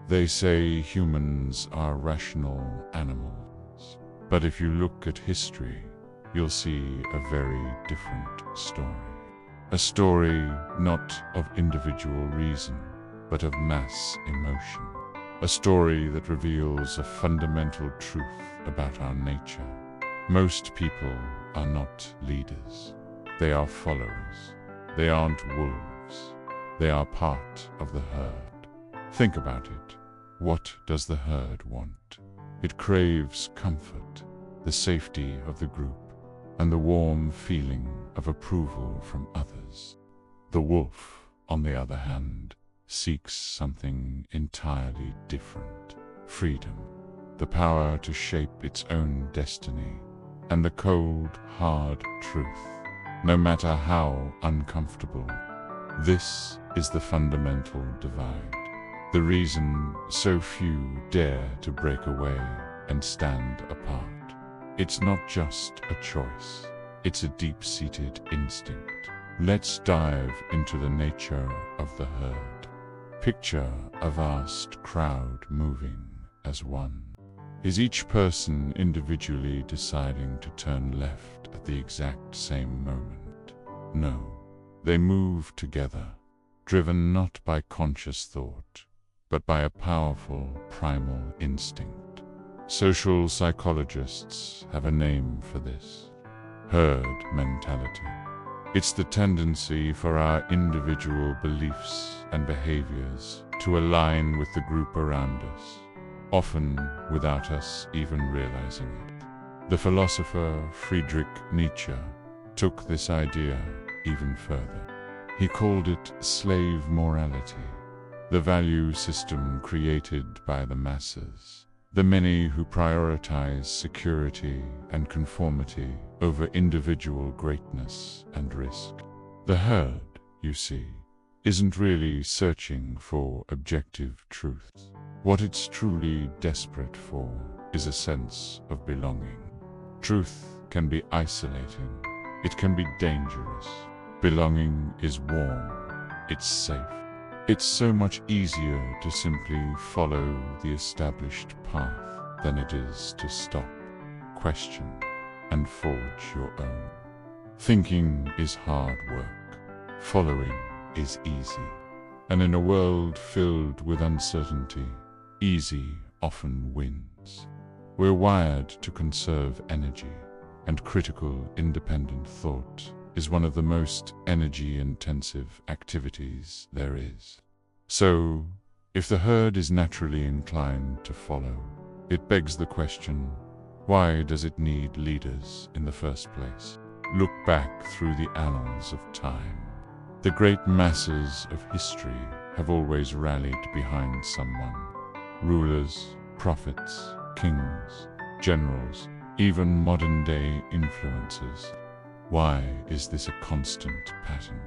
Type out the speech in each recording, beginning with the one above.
They say humans are rational animals, but if you look at history, you'll see a very different story. A story not of individual reason, but of mass emotion. A story that reveals a fundamental truth about our nature. Most people are not leaders. They are followers. They aren't wolves. They are part of the herd. Think about it. What does the herd want? It craves comfort, the safety of the group, and the warm feeling of approval from others. The wolf, on the other hand, seeks something entirely different. Freedom, the power to shape its own destiny, and the cold, hard truth, no matter how uncomfortable. This is the fundamental divide. The reason so few dare to break away and stand apart. It's not just a choice, it's a deep-seated instinct. Let's dive into the nature of the herd. Picture a vast crowd moving as one. Is each person individually deciding to turn left at the exact same moment? No, they move together, driven not by conscious thought, but by a powerful primal instinct. Social psychologists have a name for this: herd mentality. It's the tendency for our individual beliefs and behaviors to align with the group around us, often without us even realizing it. The philosopher Friedrich Nietzsche took this idea even further. He called it slave morality, the value system created by the masses, the many who prioritize security and conformity over individual greatness and risk. The herd, you see, isn't really searching for objective truths. What it's truly desperate for is a sense of belonging. Truth can be isolating. It can be dangerous. Belonging is warm. It's safe. It's so much easier to simply follow the established path than it is to stop, question, and forge your own. Thinking is hard work. Following is easy. And in a world filled with uncertainty, easy often wins. We're wired to conserve energy, and critical, independent thought is one of the most energy-intensive activities there is. So, if the herd is naturally inclined to follow, it begs the question, why does it need leaders in the first place? Look back through the annals of time. The great masses of history have always rallied behind someone. Rulers, prophets, kings, generals, even modern-day influencers. Why is this a constant pattern?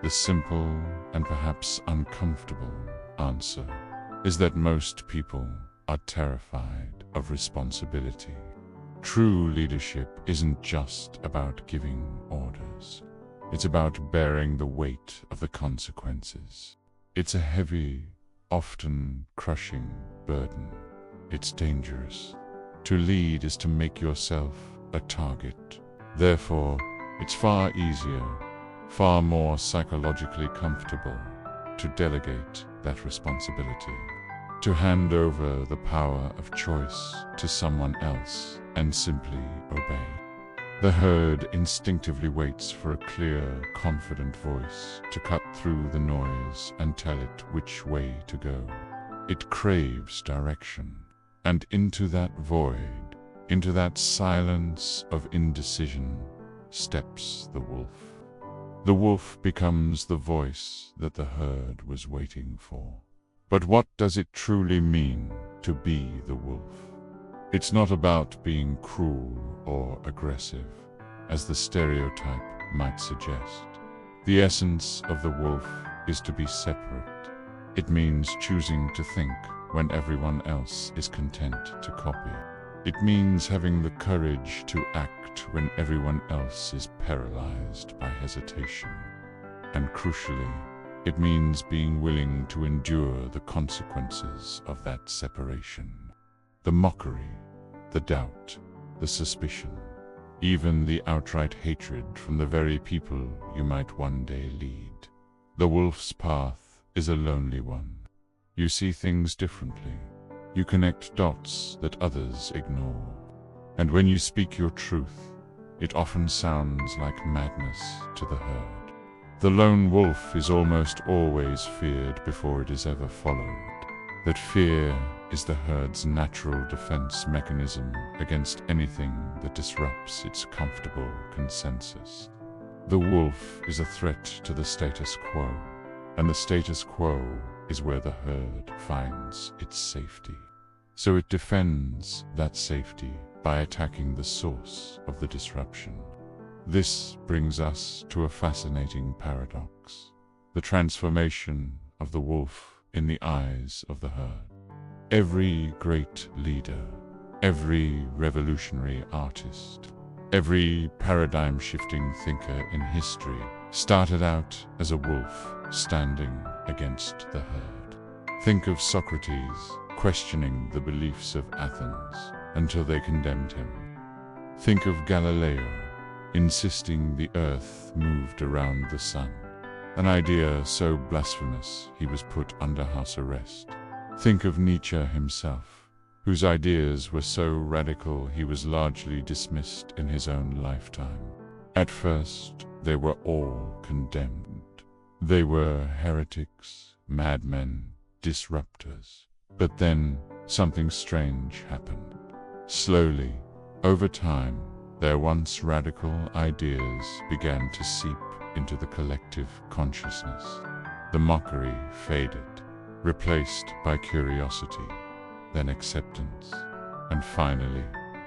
The simple and perhaps uncomfortable answer is that most people are terrified of responsibility. True leadership isn't just about giving orders. It's about bearing the weight of the consequences. It's a heavy, often crushing burden. It's dangerous. To lead is to make yourself a target. Therefore, it's far easier, far more psychologically comfortable to delegate that responsibility, to hand over the power of choice to someone else and simply obey. The herd instinctively waits for a clear, confident voice to cut through the noise and tell it which way to go. It craves direction, and into that void, into that silence of indecision, steps the wolf. The wolf becomes the voice that the herd was waiting for. But what does it truly mean to be the wolf? It's not about being cruel or aggressive, as the stereotype might suggest. The essence of the wolf is to be separate. It means choosing to think when everyone else is content to copy. It means having the courage to act when everyone else is paralyzed by hesitation. And crucially, It means being willing to endure the consequences of that separation. The mockery, the doubt, the suspicion, even the outright hatred from the very people you might one day lead. The wolf's path is a lonely one. You see things differently. You connect dots that others ignore. And when you speak your truth, it often sounds like madness to the herd. The lone wolf is almost always feared before it is ever followed. That fear is the herd's natural defense mechanism against anything that disrupts its comfortable consensus. The wolf is a threat to the status quo, and the status quo is where the herd finds its safety. So it defends that safety by attacking the source of the disruption. This brings us to a fascinating paradox: the transformation of the wolf in the eyes of the herd. Every great leader, every revolutionary artist, every paradigm-shifting thinker in history started out as a wolf standing against the herd. Think of Socrates questioning the beliefs of Athens until they condemned him. Think of Galileo insisting the earth moved around the sun, an idea so blasphemous he was put under house arrest. Think of Nietzsche himself, whose ideas were so radical he was largely dismissed in his own lifetime. At first, they were all condemned. They were heretics, madmen, disruptors. But then, something strange happened. Slowly, over time, their once radical ideas began to seep into the collective consciousness. The mockery faded, replaced by curiosity, then acceptance, and finally,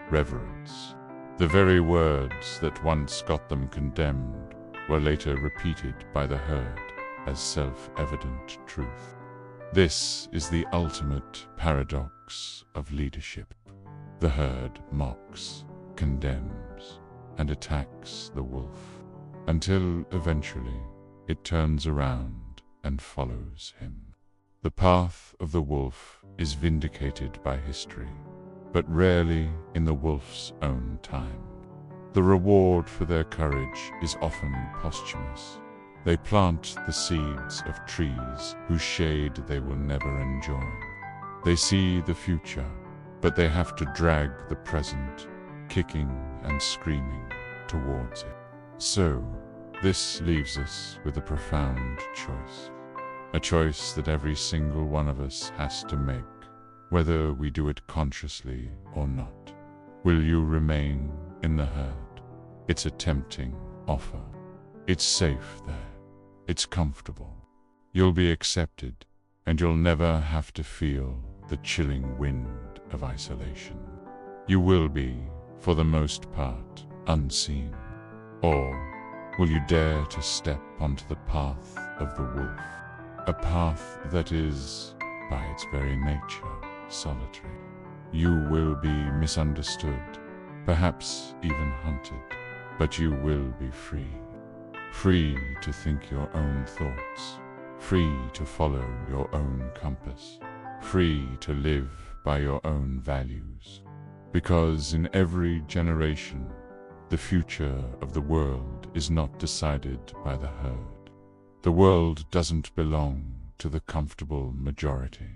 reverence. The very words that once got them condemned were later repeated by the herd as self-evident truth. This is the ultimate paradox of leadership. The herd mocks, condemns, and attacks the wolf, until eventually it turns around and follows him. The path of the wolf is vindicated by history, but rarely in the wolf's own time. The reward for their courage is often posthumous. They plant the seeds of trees whose shade they will never enjoy. They see the future, but they have to drag the present, kicking and screaming, towards it. So, this leaves us with a profound choice. A choice that every single one of us has to make, whether we do it consciously or not. Will you remain in the herd? It's a tempting offer. It's safe there. It's comfortable. You'll be accepted, and you'll never have to feel the chilling wind of isolation. You will be, for the most part, unseen. Or will you dare to step onto the path of the wolf? A path that is, by its very nature, solitary. You will be misunderstood, perhaps even hunted, but you will be free. Free to think your own thoughts, free to follow your own compass, free to live by your own values. Because in every generation, the future of the world is not decided by the herd. The world doesn't belong to the comfortable majority.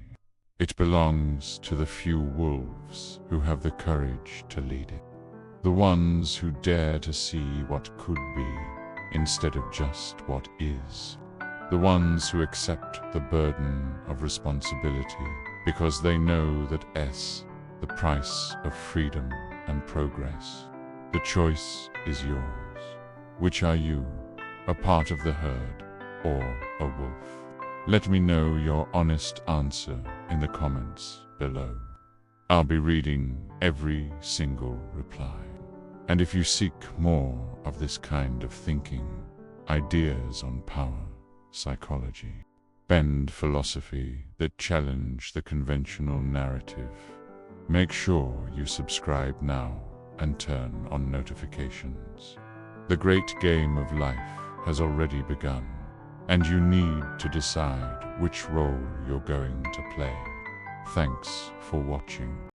It belongs to the few wolves who have the courage to lead it. The ones who dare to see what could be instead of just what is. The ones who accept the burden of responsibility because they know that the price of freedom and progress. The choice is yours. Which are you, a part of the herd or a wolf? Let me know your honest answer in the comments below. I'll be reading every single reply. And if you seek more of this kind of thinking, ideas on power, psychology, bend philosophy that challenge the conventional narrative, make sure you subscribe now and turn on notifications. The great game of life has already begun, and you need to decide which role you're going to play. Thanks for watching.